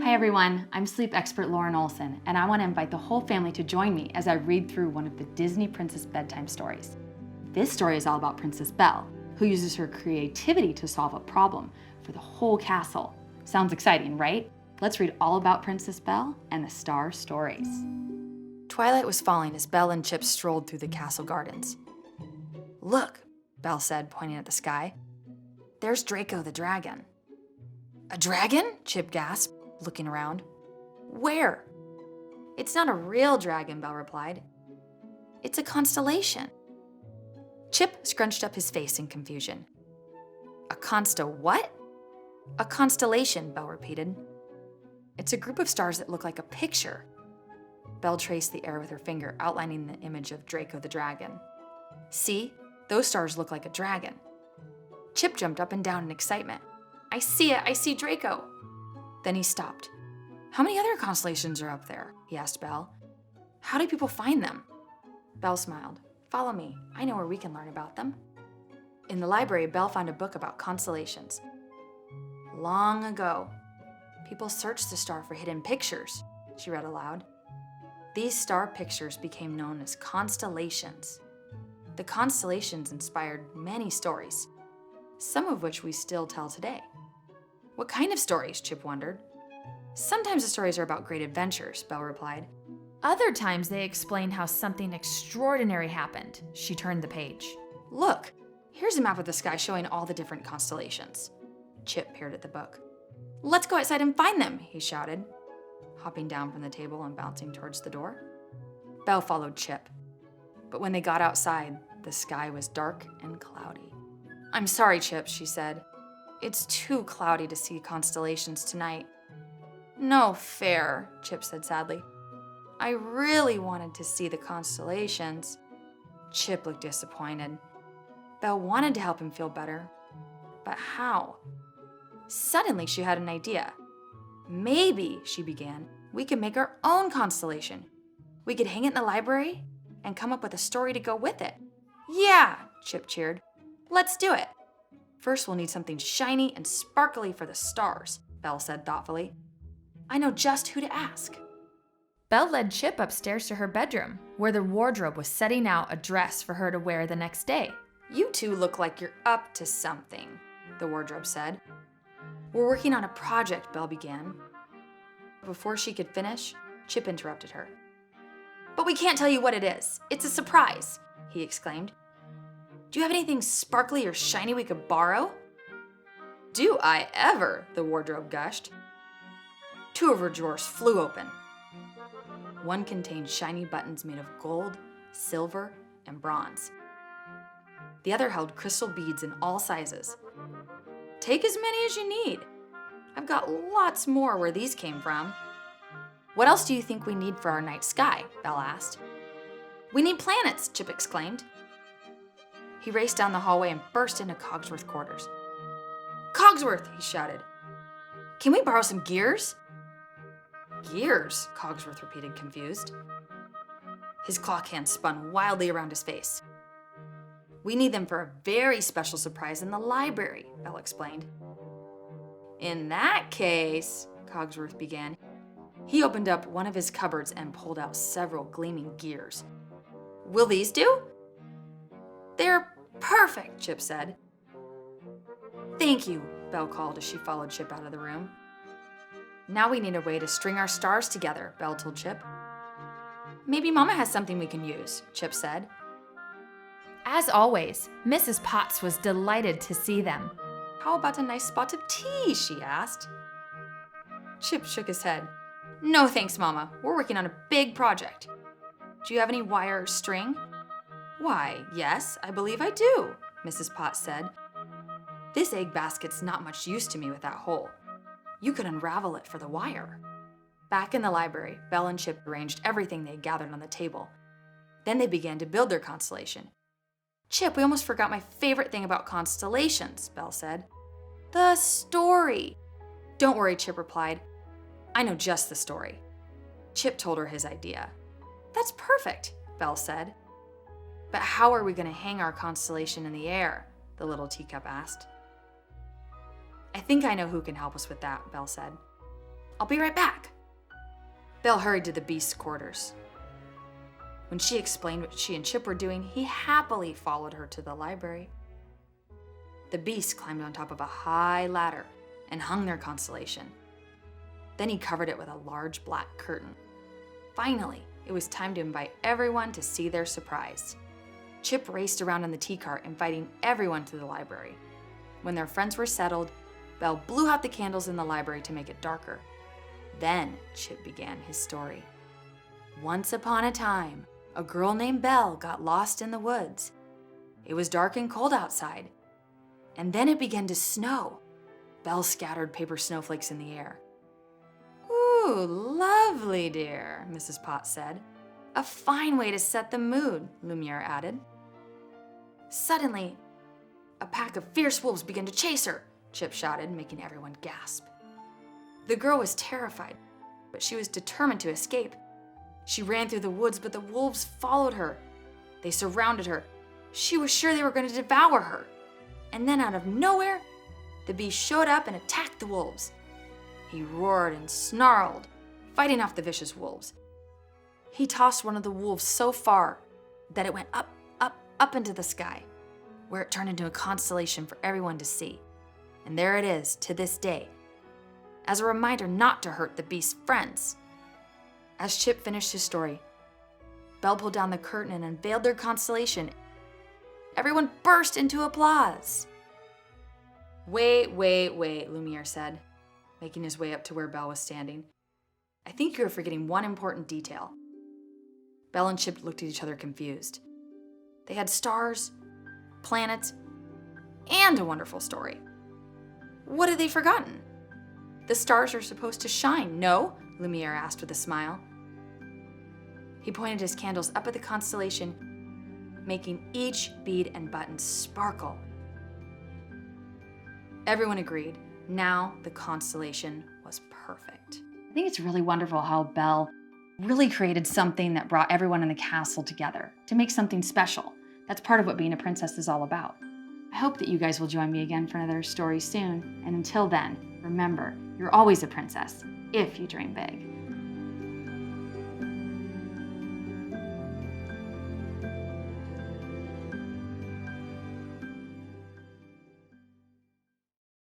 Hi everyone, I'm sleep expert Lauren Olson, and I want to invite the whole family to join me as I read through one of the Disney Princess bedtime stories. This story is all about Princess Belle, who uses her creativity to solve a problem for the whole castle. Sounds exciting, right? Let's read all about Princess Belle and the Star Stories. Twilight was falling as Belle and Chip strolled through the castle gardens. "Look," Belle said, pointing at the sky. "There's Draco the dragon." "A dragon?" Chip gasped, looking around. "Where?" "It's not a real dragon," Belle replied. "It's a constellation." Chip scrunched up his face in confusion. "A what?" "A constellation," Belle repeated. "It's a group of stars that look like a picture." Belle traced the air with her finger, outlining the image of Draco the dragon. "See? Those stars look like a dragon." Chip jumped up and down in excitement. "I see it! I see Draco!" Then he stopped. "How many other constellations are up there?" he asked Belle. "How do people find them?" Belle smiled. "Follow me. I know where we can learn about them." In the library, Belle found a book about constellations. "Long ago, people searched the star for hidden pictures," she read aloud. "These star pictures became known as constellations. The constellations inspired many stories, some of which we still tell today." "What kind of stories?" Chip wondered. "Sometimes the stories are about great adventures," Belle replied. "Other times they explain how something extraordinary happened." She turned the page. "Look, here's a map of the sky showing all the different constellations." Chip peered at the book. "Let's go outside and find them," he shouted, hopping down from the table and bouncing towards the door. Belle followed Chip. But when they got outside, the sky was dark and cloudy. "I'm sorry, Chip," she said. "It's too cloudy to see constellations tonight." "No fair," Chip said sadly. "I really wanted to see the constellations." Chip looked disappointed. Belle wanted to help him feel better. But how? Suddenly she had an idea. "Maybe," she began, "we could make our own constellation. We could hang it in the library and come up with a story to go with it." "Yeah," Chip cheered. "Let's do it." "First, we'll need something shiny and sparkly for the stars," Belle said thoughtfully. "I know just who to ask." Belle led Chip upstairs to her bedroom, where the wardrobe was setting out a dress for her to wear the next day. "You two look like you're up to something," the wardrobe said. "We're working on a project," Belle began. Before she could finish, Chip interrupted her. "But we can't tell you what it is. It's a surprise," he exclaimed. "Do you have anything sparkly or shiny we could borrow?" "Do I ever?" the wardrobe gushed. Two of her drawers flew open. One contained shiny buttons made of gold, silver, and bronze. The other held crystal beads in all sizes. "Take as many as you need. I've got lots more where these came from." "What else do you think we need for our night sky?" Belle asked. "We need planets," Chip exclaimed. He raced down the hallway and burst into Cogsworth's quarters. "Cogsworth!" he shouted. "Can we borrow some gears?" "Gears?" Cogsworth repeated, confused. His clock hand spun wildly around his face. "We need them for a very special surprise in the library," Belle explained. "In that case," Cogsworth began. He opened up one of his cupboards and pulled out several gleaming gears. "Will these do?" "They're perfect," Chip said. "Thank you," Belle called as she followed Chip out of the room. "Now we need a way to string our stars together," Belle told Chip. "Maybe Mama has something we can use," Chip said. As always, Mrs. Potts was delighted to see them. "How about a nice spot of tea?" she asked. Chip shook his head. "No thanks, Mama. We're working on a big project. Do you have any wire or string?" "Why, yes, I believe I do," Mrs. Potts said. "This egg basket's not much use to me with that hole. You could unravel it for the wire." Back in the library, Belle and Chip arranged everything they had gathered on the table. Then they began to build their constellation. "Chip, we almost forgot my favorite thing about constellations," Belle said. "The story." "Don't worry," Chip replied. "I know just the story." Chip told her his idea. "That's perfect," Belle said. "But how are we going to hang our constellation in the air?" the little teacup asked. "I think I know who can help us with that," Belle said. I'll be right back." Belle hurried to the Beast's quarters. When she explained what she and Chip were doing, he happily followed her to the library. The Beast climbed on top of a high ladder and hung their constellation. Then he covered it with a large black curtain. Finally, it was time to invite everyone to see their surprise. Chip raced around in the tea cart, inviting everyone to the library. When their friends were settled, Belle blew out the candles in the library to make it darker. Then Chip began his story. Once upon a time, a girl named Belle got lost in the woods. It was dark and cold outside, and then it began to snow. Belle scattered paper snowflakes in the air. "Ooh, lovely, dear," Mrs. Potts said. "A fine way to set the mood," Lumiere added. Suddenly, a pack of fierce wolves began to chase her, Chip shouted, making everyone gasp. The girl was terrified, but she was determined to escape. She ran through the woods, but the wolves followed her. They surrounded her. She was sure they were going to devour her. And then out of nowhere, the Beast showed up and attacked the wolves. He roared and snarled, fighting off the vicious wolves. He tossed one of the wolves so far that it went up, up, up into the sky, where it turned into a constellation for everyone to see. And there it is to this day, as a reminder not to hurt the Beast's friends. As Chip finished his story, Belle pulled down the curtain and unveiled their constellation. Everyone burst into applause. Wait, Lumiere said, making his way up to where Belle was standing. "I think you're forgetting one important detail." Belle and Chip looked at each other confused. They had stars, planets, and a wonderful story. What had they forgotten? The stars are supposed to shine, no? Lumiere asked with a smile. He pointed his candles up at the constellation, making each bead and button sparkle. Everyone agreed. Now the constellation was perfect. I think it's really wonderful how Belle really created something that brought everyone in the castle together to make something special. That's part of what being a princess is all about. I hope that you guys will join me again for another story soon. And until then, remember, you're always a princess if you dream big.